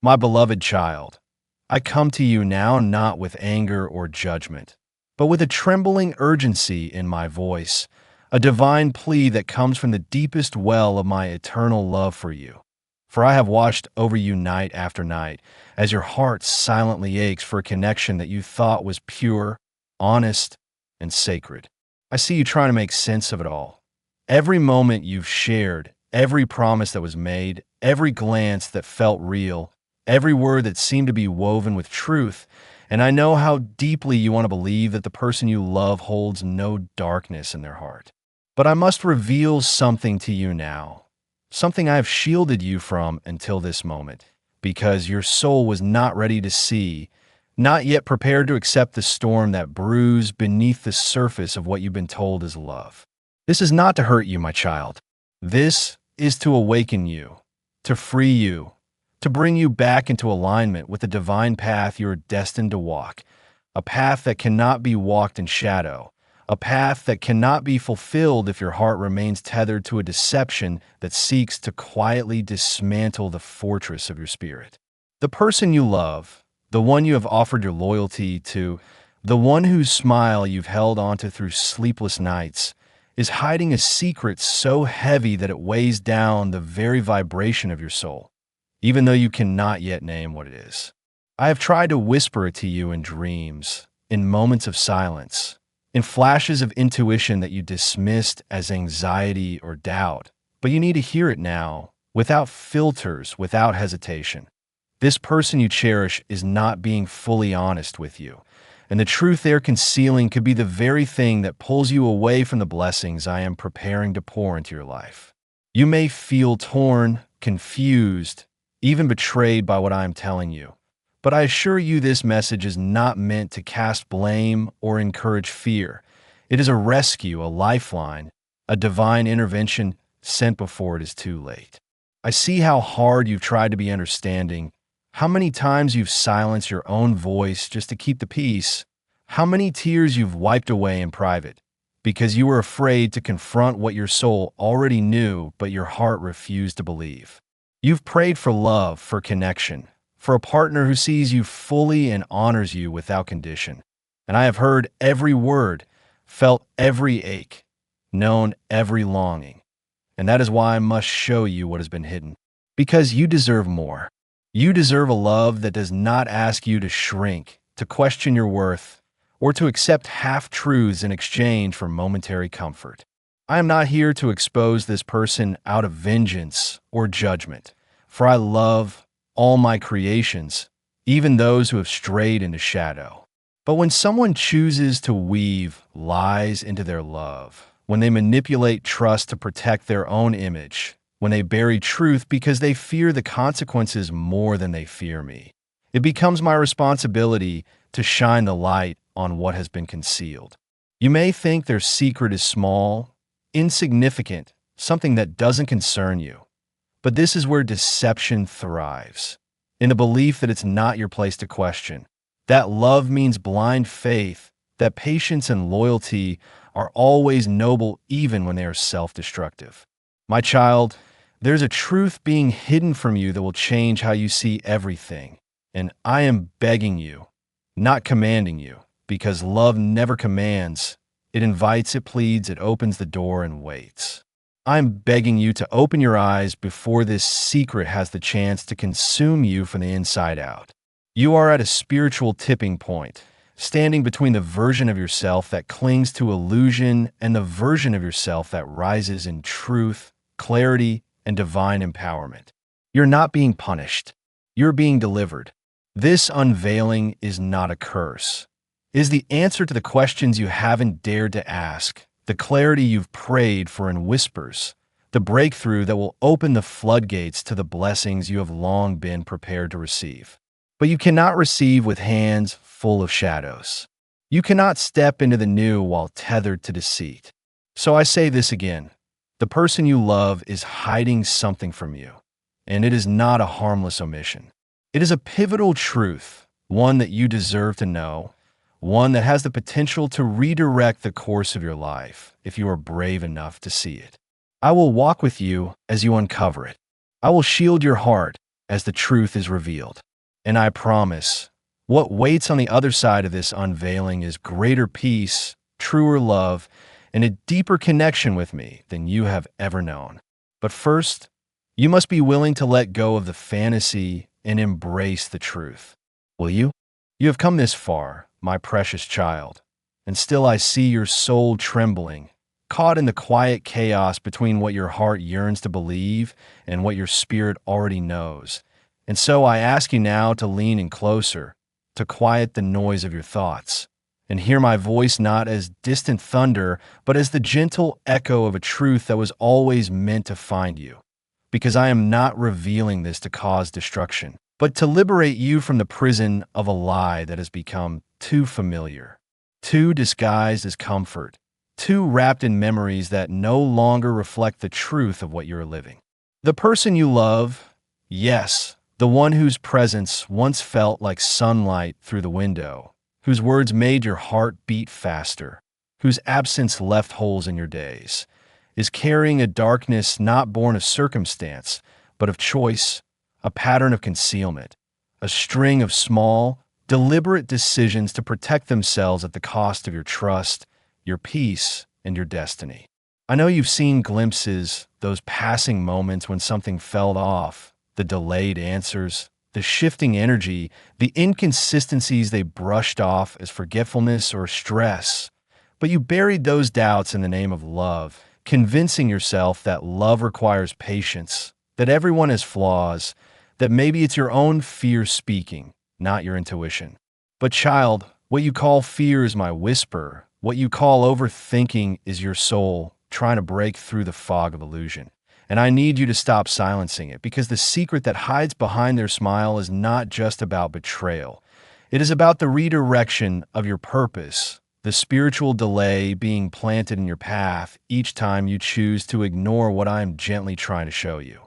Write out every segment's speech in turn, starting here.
My beloved child, I come to you now not with anger or judgment, but with a trembling urgency in my voice, a divine plea that comes from the deepest well of my eternal love for you. For I have watched over you night after night, as your heart silently aches for a connection that you thought was pure, honest, and sacred. I see you trying to make sense of it all. Every moment you've shared, every promise that was made, every glance that felt real, every word that seemed to be woven with truth, and I know how deeply you want to believe that the person you love holds no darkness in their heart. But I must reveal something to you now, something I have shielded you from until this moment, because your soul was not ready to see, not yet prepared to accept the storm that brews beneath the surface of what you've been told is love. This is not to hurt you, my child. This is to awaken you, to free you, to bring you back into alignment with the divine path you are destined to walk, a path that cannot be walked in shadow, a path that cannot be fulfilled if your heart remains tethered to a deception that seeks to quietly dismantle the fortress of your spirit. The person you love, the one you have offered your loyalty to, the one whose smile you've held onto through sleepless nights, is hiding a secret so heavy that it weighs down the very vibration of your soul, even though you cannot yet name what it is. I have tried to whisper it to you in dreams, in moments of silence, in flashes of intuition that you dismissed as anxiety or doubt, but you need to hear it now, without filters, without hesitation. This person you cherish is not being fully honest with you, and the truth they're concealing could be the very thing that pulls you away from the blessings I am preparing to pour into your life. You may feel torn, confused, even betrayed by what I am telling you, but I assure you this message is not meant to cast blame or encourage fear. It is a rescue, a lifeline, a divine intervention sent before it is too late. I see how hard you've tried to be understanding, how many times you've silenced your own voice just to keep the peace, how many tears you've wiped away in private, because you were afraid to confront what your soul already knew but your heart refused to believe. You've prayed for love, for connection, for a partner who sees you fully and honors you without condition. And I have heard every word, felt every ache, known every longing. And that is why I must show you what has been hidden. Because you deserve more. You deserve a love that does not ask you to shrink, to question your worth, or to accept half-truths in exchange for momentary comfort. I am not here to expose this person out of vengeance or judgment, for I love all my creations, even those who have strayed into shadow. But when someone chooses to weave lies into their love, when they manipulate trust to protect their own image, when they bury truth because they fear the consequences more than they fear me, it becomes my responsibility to shine the light on what has been concealed. You may think their secret is small, insignificant, something that doesn't concern you. But this is where deception thrives, in the belief that it's not your place to question, that love means blind faith, that patience and loyalty are always noble even when they are self-destructive. My child, there's a truth being hidden from you that will change how you see everything, and I am begging you, not commanding you, because love never commands. It invites, it pleads, it opens the door and waits. I'm begging you to open your eyes before this secret has the chance to consume you from the inside out. You are at a spiritual tipping point, standing between the version of yourself that clings to illusion and the version of yourself that rises in truth, clarity, and divine empowerment. You're not being punished. You're being delivered. This unveiling is not a curse. It is the answer to the questions you haven't dared to ask, the clarity you've prayed for in whispers, the breakthrough that will open the floodgates to the blessings you have long been prepared to receive. But you cannot receive with hands full of shadows. You cannot step into the new while tethered to deceit. So I say this again. The person you love is hiding something from you, and it is not a harmless omission. It is a pivotal truth, one that you deserve to know, one that has the potential to redirect the course of your life if you are brave enough to see it. I will walk with you as you uncover it. I will shield your heart as the truth is revealed. And I promise, what waits on the other side of this unveiling is greater peace, truer love, and a deeper connection with me than you have ever known. But first, you must be willing to let go of the fantasy and embrace the truth. Will you? You have come this far, my precious child, and still I see your soul trembling, caught in the quiet chaos between what your heart yearns to believe and what your spirit already knows. And so I ask you now to lean in closer, to quiet the noise of your thoughts, and hear my voice not as distant thunder, but as the gentle echo of a truth that was always meant to find you. Because I am not revealing this to cause destruction, but to liberate you from the prison of a lie that has become too familiar, too disguised as comfort, too wrapped in memories that no longer reflect the truth of what you're living. The person you love, yes, the one whose presence once felt like sunlight through the window, whose words made your heart beat faster, whose absence left holes in your days, is carrying a darkness not born of circumstance, but of choice, a pattern of concealment, a string of small, deliberate decisions to protect themselves at the cost of your trust, your peace, and your destiny. I know you've seen glimpses, those passing moments when something fell off, the delayed answers, the shifting energy, the inconsistencies they brushed off as forgetfulness or stress. But you buried those doubts in the name of love, convincing yourself that love requires patience, that everyone has flaws, that maybe it's your own fear speaking, not your intuition. But child, what you call fear is my whisper. What you call overthinking is your soul trying to break through the fog of illusion. And I need you to stop silencing it, because the secret that hides behind their smile is not just about betrayal. It is about the redirection of your purpose, the spiritual delay being planted in your path each time you choose to ignore what I am gently trying to show you.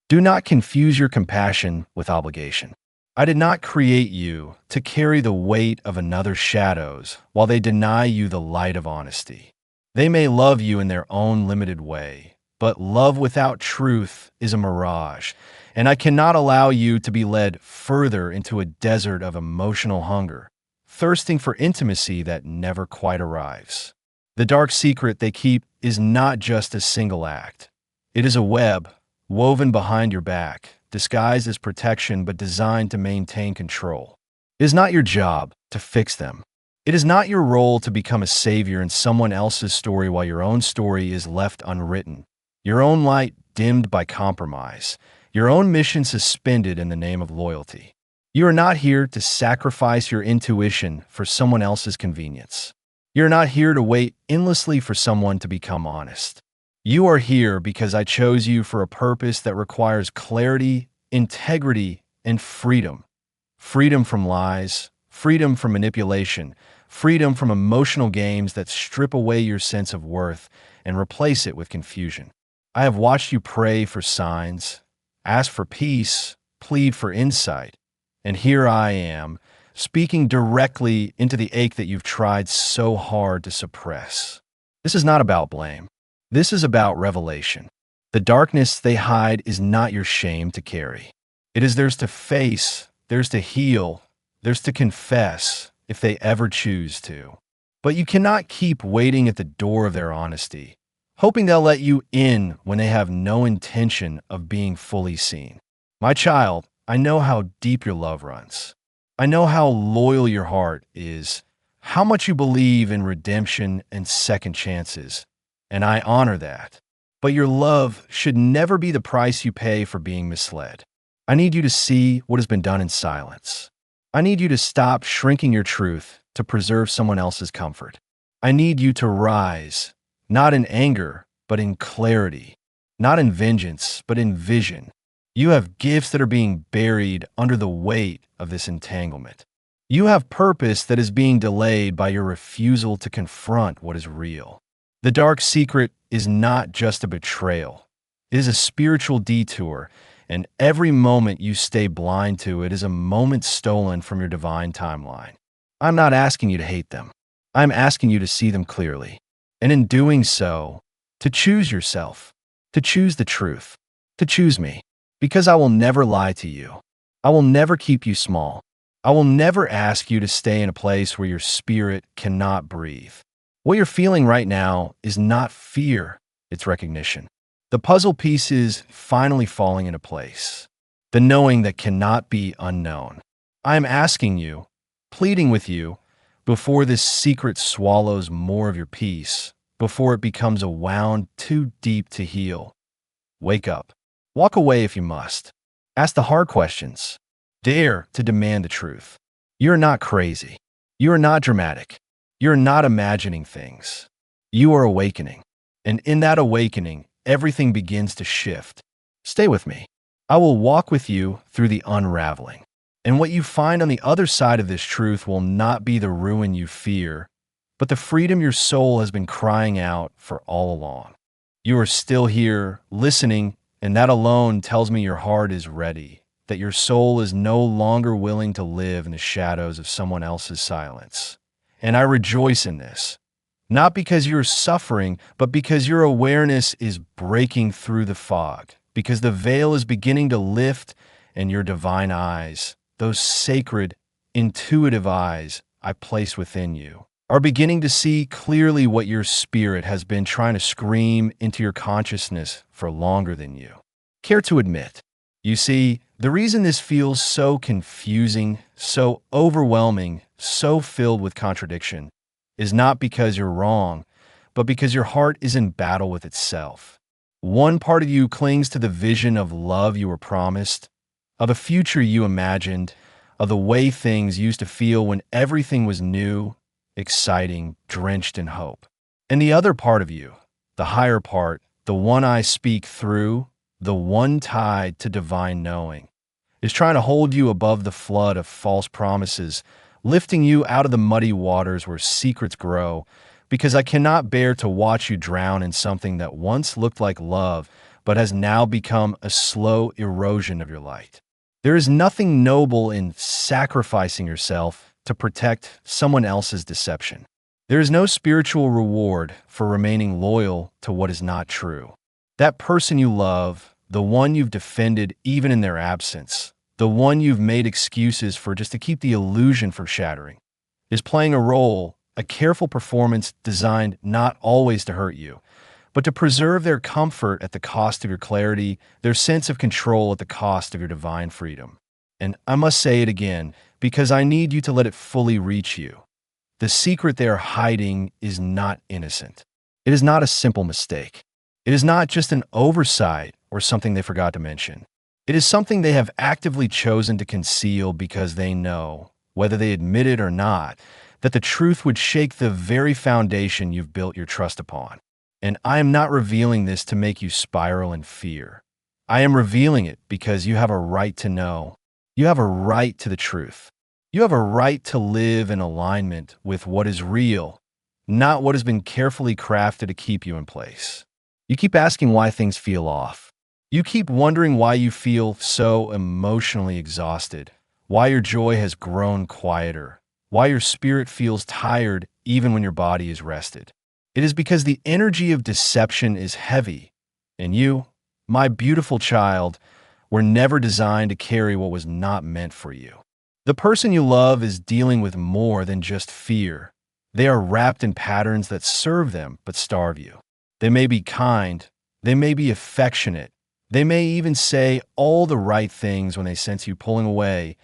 Do not confuse your compassion with obligation. I did not create you to carry the weight of another's shadows while they deny you the light of honesty. They may love you in their own limited way, but love without truth is a mirage, and I cannot allow you to be led further into a desert of emotional hunger, thirsting for intimacy that never quite arrives. The dark secret they keep is not just a single act. It is a web woven behind your back, disguised as protection but designed to maintain control. It is not your job to fix them. It is not your role to become a savior in someone else's story while your own story is left unwritten, your own light dimmed by compromise, your own mission suspended in the name of loyalty. You are not here to sacrifice your intuition for someone else's convenience. You are not here to wait endlessly for someone to become honest. You are here because I chose you for a purpose that requires clarity, integrity, and freedom. Freedom from lies, freedom from manipulation, freedom from emotional games that strip away your sense of worth and replace it with confusion. I have watched you pray for signs, ask for peace, plead for insight, and here I am, speaking directly into the ache that you've tried so hard to suppress. This is not about blame. This is about revelation. The darkness they hide is not your shame to carry. It is theirs to face, theirs to heal, theirs to confess, if they ever choose to. But you cannot keep waiting at the door of their honesty, hoping they'll let you in when they have no intention of being fully seen. My child, I know how deep your love runs. I know how loyal your heart is, how much you believe in redemption and second chances, and I honor that. But your love should never be the price you pay for being misled. I need you to see what has been done in silence. I need you to stop shrinking your truth to preserve someone else's comfort. I need you to rise, not in anger, but in clarity, not in vengeance, but in vision. You have gifts that are being buried under the weight of this entanglement. You have purpose that is being delayed by your refusal to confront what is real. The dark secret is not just a betrayal. It is a spiritual detour, and every moment you stay blind to it is a moment stolen from your divine timeline. I'm not asking you to hate them. I'm asking you to see them clearly. And in doing so, to choose yourself, to choose the truth, to choose me, because I will never lie to you. I will never keep you small. I will never ask you to stay in a place where your spirit cannot breathe. What you're feeling right now is not fear, it's recognition. The puzzle pieces finally falling into place. The knowing that cannot be unknown. I am asking you, pleading with you, before this secret swallows more of your peace, before it becomes a wound too deep to heal. Wake up. Walk away if you must. Ask the hard questions. Dare to demand the truth. You are not crazy. You are not dramatic. You are not imagining things. You are awakening. And in that awakening, everything begins to shift. Stay with me. I will walk with you through the unraveling. And what you find on the other side of this truth will not be the ruin you fear, but the freedom your soul has been crying out for all along. You are still here, listening, and that alone tells me your heart is ready, that your soul is no longer willing to live in the shadows of someone else's silence. And I rejoice in this, not because you're suffering, but because your awareness is breaking through the fog, because the veil is beginning to lift and your divine eyes, those sacred, intuitive eyes I place within you, are beginning to see clearly what your spirit has been trying to scream into your consciousness for longer than you care to admit. You see, the reason this feels so confusing, so overwhelming, so filled with contradiction is not because you're wrong, but because your heart is in battle with itself. One part of you clings to the vision of love you were promised, of a future you imagined, of the way things used to feel when everything was new, exciting, drenched in hope. And the other part of you, the higher part, the one I speak through, the one tied to divine knowing, is trying to hold you above the flood of false promises, lifting you out of the muddy waters where secrets grow, because I cannot bear to watch you drown in something that once looked like love, but has now become a slow erosion of your light. There is nothing noble in sacrificing yourself to protect someone else's deception. There is no spiritual reward for remaining loyal to what is not true. That person you love, the one you've defended even in their absence, the one you've made excuses for just to keep the illusion from shattering, is playing a role, a careful performance designed not always to hurt you, but to preserve their comfort at the cost of your clarity, their sense of control at the cost of your divine freedom. And I must say it again, because I need you to let it fully reach you. The secret they are hiding is not innocent. It is not a simple mistake. It is not just an oversight or something they forgot to mention. It is something they have actively chosen to conceal because they know, whether they admit it or not, that the truth would shake the very foundation you've built your trust upon. And I am not revealing this to make you spiral in fear. I am revealing it because you have a right to know. You have a right to the truth. You have a right to live in alignment with what is real, not what has been carefully crafted to keep you in place. You keep asking why things feel off. You keep wondering why you feel so emotionally exhausted, why your joy has grown quieter, why your spirit feels tired even when your body is rested. It is because the energy of deception is heavy, and you, my beautiful child, were never designed to carry what was not meant for you. The person you love is dealing with more than just fear. They are wrapped in patterns that serve them but starve you. They may be kind, they may be affectionate, they may even say all the right things when they sense you pulling away,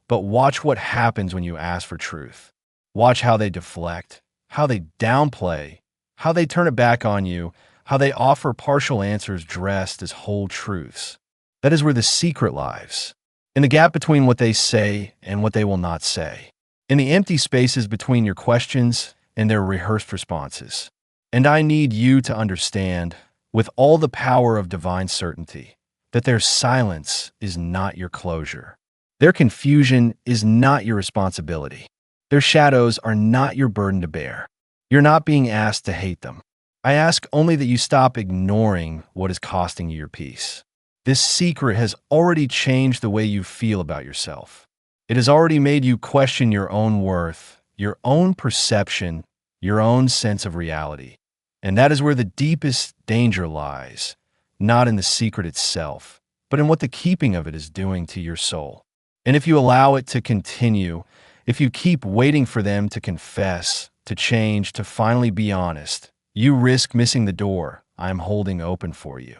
but watch what happens when you ask for truth. Watch how they deflect, how they downplay, how they turn it back on you, how they offer partial answers dressed as whole truths. That is where the secret lies, in the gap between what they say and what they will not say, in the empty spaces between your questions and their rehearsed responses. And I need you to understand, with all the power of divine certainty, that their silence is not your closure. Their confusion is not your responsibility. Their shadows are not your burden to bear. You're not being asked to hate them. I ask only that you stop ignoring what is costing you your peace. This secret has already changed the way you feel about yourself. It has already made you question your own worth, your own perception, your own sense of reality. And that is where the deepest danger lies, not in the secret itself, but in what the keeping of it is doing to your soul. And if you allow it to continue, if you keep waiting for them to confess, to change, to finally be honest, you risk missing the door I am holding open for you.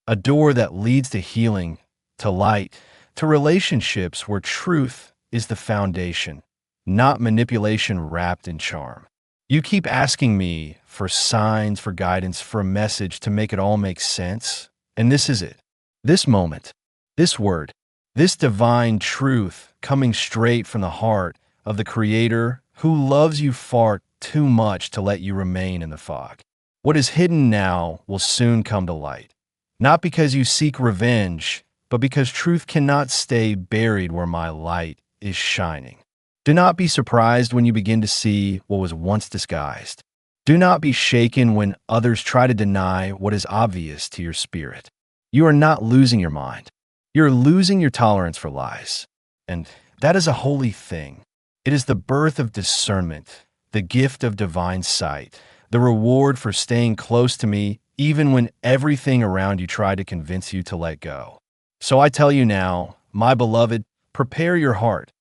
A door that leads to healing, to light, to relationships where truth is the foundation, not manipulation wrapped in charm. You keep asking me for signs, for guidance, for a message to make it all make sense. And this is it. This moment, this word, this divine truth coming straight from the heart of the Creator who loves you far too much to let you remain in the fog. What is hidden now will soon come to light. Not because you seek revenge, but because truth cannot stay buried where my light is shining. Do not be surprised when you begin to see what was once disguised. Do not be shaken when others try to deny what is obvious to your spirit. You are not losing your mind. You're losing your tolerance for lies. And that is a holy thing. It is the birth of discernment, the gift of divine sight, the reward for staying close to me even when everything around you tried to convince you to let go. So I tell you now, my beloved, prepare your heart,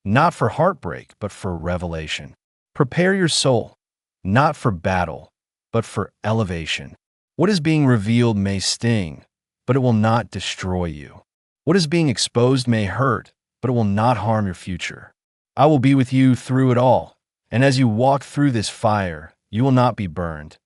not for heartbreak, but for revelation. Prepare your soul, not for battle, but for elevation. What is being revealed may sting, but it will not destroy you. What is being exposed may hurt, but it will not harm your future. I will be with you through it all, and as you walk through this fire, you will not be burned.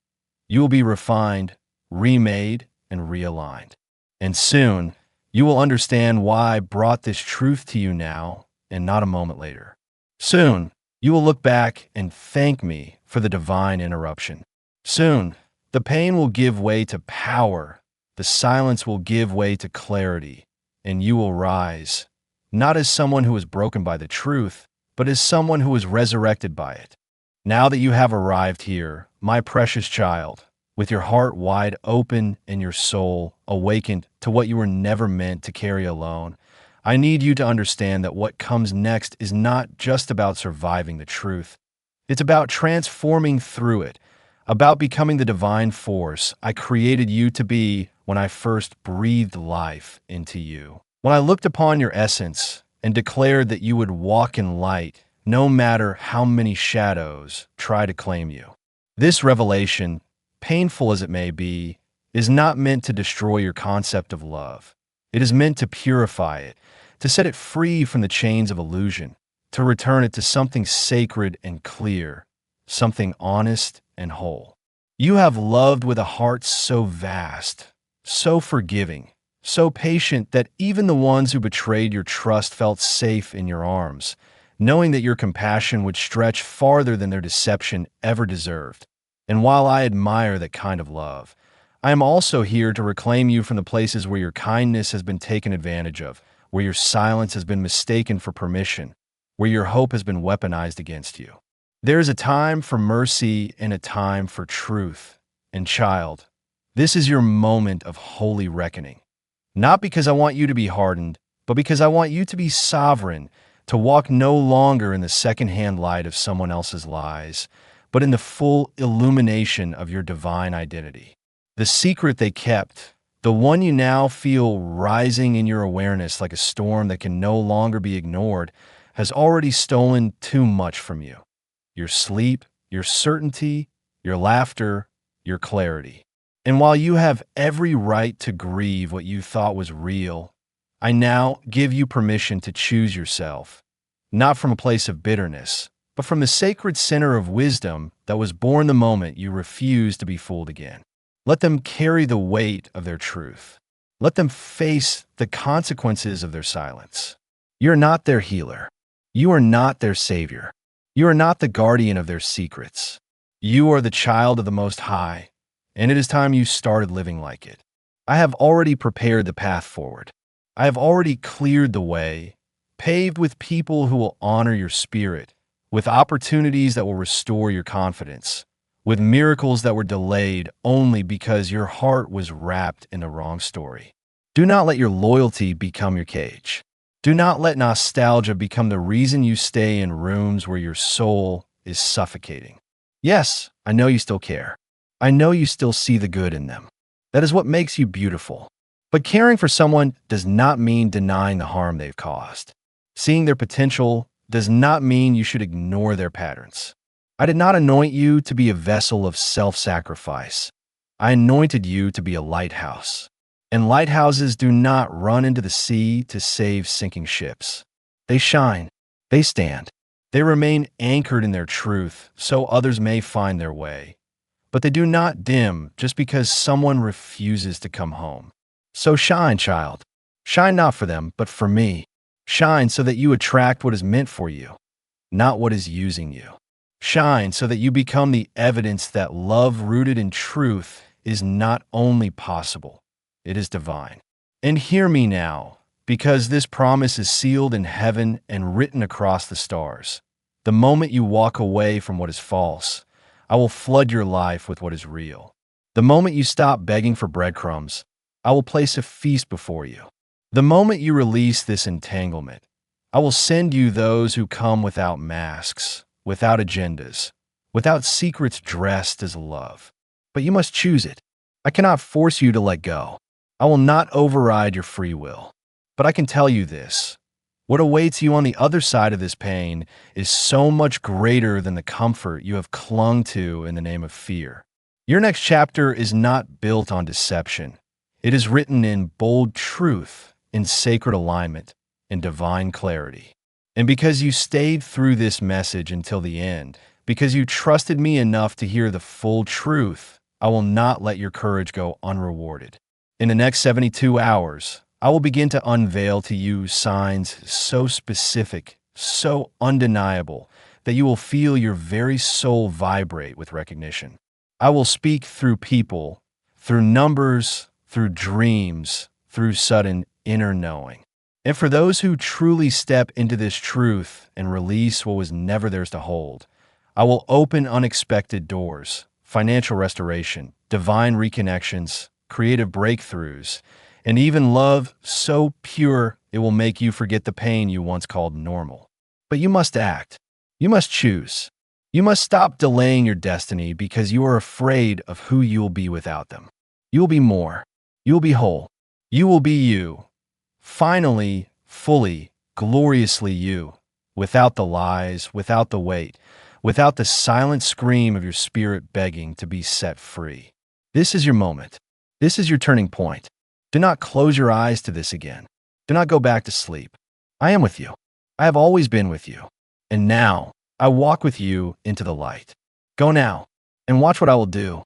You will be refined, remade, and realigned. And soon, you will understand why I brought this truth to you now and not a moment later. Soon, you will look back and thank me for the divine interruption. Soon, the pain will give way to power, the silence will give way to clarity, and you will rise, not as someone who is broken by the truth, but as someone who is resurrected by it. Now that you have arrived here, my precious child, with your heart wide open and your soul awakened to what you were never meant to carry alone, I need you to understand that what comes next is not just about surviving the truth. It's about transforming through it, about becoming the divine force I created you to be when I first breathed life into you. When I looked upon your essence and declared that you would walk in light, no matter how many shadows try to claim you. This revelation, painful as it may be, is not meant to destroy your concept of love. It is meant to purify it, to set it free from the chains of illusion, to return it to something sacred and clear, something honest and whole. You have loved with a heart so vast, so forgiving, so patient that even the ones who betrayed your trust felt safe in your arms, knowing that your compassion would stretch farther than their deception ever deserved. And while I admire that kind of love, I am also here to reclaim you from the places where your kindness has been taken advantage of, where your silence has been mistaken for permission, where your hope has been weaponized against you. There is a time for mercy and a time for truth. And child, this is your moment of holy reckoning. Not because I want you to be hardened, but because I want you to be sovereign, to walk no longer in the secondhand light of someone else's lies, but in the full illumination of your divine identity. The secret they kept, the one you now feel rising in your awareness like a storm that can no longer be ignored, has already stolen too much from you. Your sleep, your certainty, your laughter, your clarity. And while you have every right to grieve what you thought was real, I now give you permission to choose yourself, not from a place of bitterness, but from the sacred center of wisdom that was born the moment you refused to be fooled again. Let them carry the weight of their truth. Let them face the consequences of their silence. You're not their healer. You are not their savior. You are not the guardian of their secrets. You are the child of the Most High, and it is time you started living like it. I have already prepared the path forward. I have already cleared the way, paved with people who will honor your spirit, with opportunities that will restore your confidence, with miracles that were delayed only because your heart was wrapped in the wrong story. Do not let your loyalty become your cage. Do not let nostalgia become the reason you stay in rooms where your soul is suffocating. Yes, I know you still care. I know you still see the good in them. That is what makes you beautiful. But caring for someone does not mean denying the harm they've caused. Seeing their potential does not mean you should ignore their patterns. I did not anoint you to be a vessel of self-sacrifice. I anointed you to be a lighthouse. And lighthouses do not run into the sea to save sinking ships. They shine. They stand. They remain anchored in their truth so others may find their way. But they do not dim just because someone refuses to come home. So shine, child. Shine not for them, but for me. Shine so that you attract what is meant for you, not what is using you. Shine so that you become the evidence that love rooted in truth is not only possible, it is divine. And hear me now, because this promise is sealed in heaven and written across the stars. The moment you walk away from what is false, I will flood your life with what is real. The moment you stop begging for breadcrumbs, I will place a feast before you. The moment you release this entanglement, I will send you those who come without masks, without agendas, without secrets dressed as love. But you must choose it. I cannot force you to let go. I will not override your free will. But I can tell you this. What awaits you on the other side of this pain is so much greater than the comfort you have clung to in the name of fear. Your next chapter is not built on deception. It is written in bold truth, in sacred alignment, in divine clarity. And because you stayed through this message until the end, because you trusted me enough to hear the full truth, I will not let your courage go unrewarded. In the next 72 hours, I will begin to unveil to you signs so specific, so undeniable, that you will feel your very soul vibrate with recognition. I will speak through people, through numbers, through dreams, through sudden inner knowing. And for those who truly step into this truth and release what was never theirs to hold, I will open unexpected doors, financial restoration, divine reconnections, creative breakthroughs, and even love so pure it will make you forget the pain you once called normal. But you must act. You must choose. You must stop delaying your destiny because you are afraid of who you will be without them. You will be more. You will be whole. You will be you. Finally, fully, gloriously you, without the lies, without the weight, without the silent scream of your spirit begging to be set free. This is your moment. This is your turning point. Do not close your eyes to this again. Do not go back to sleep. I am with you. I have always been with you. And now, I walk with you into the light. Go now, and watch what I will do.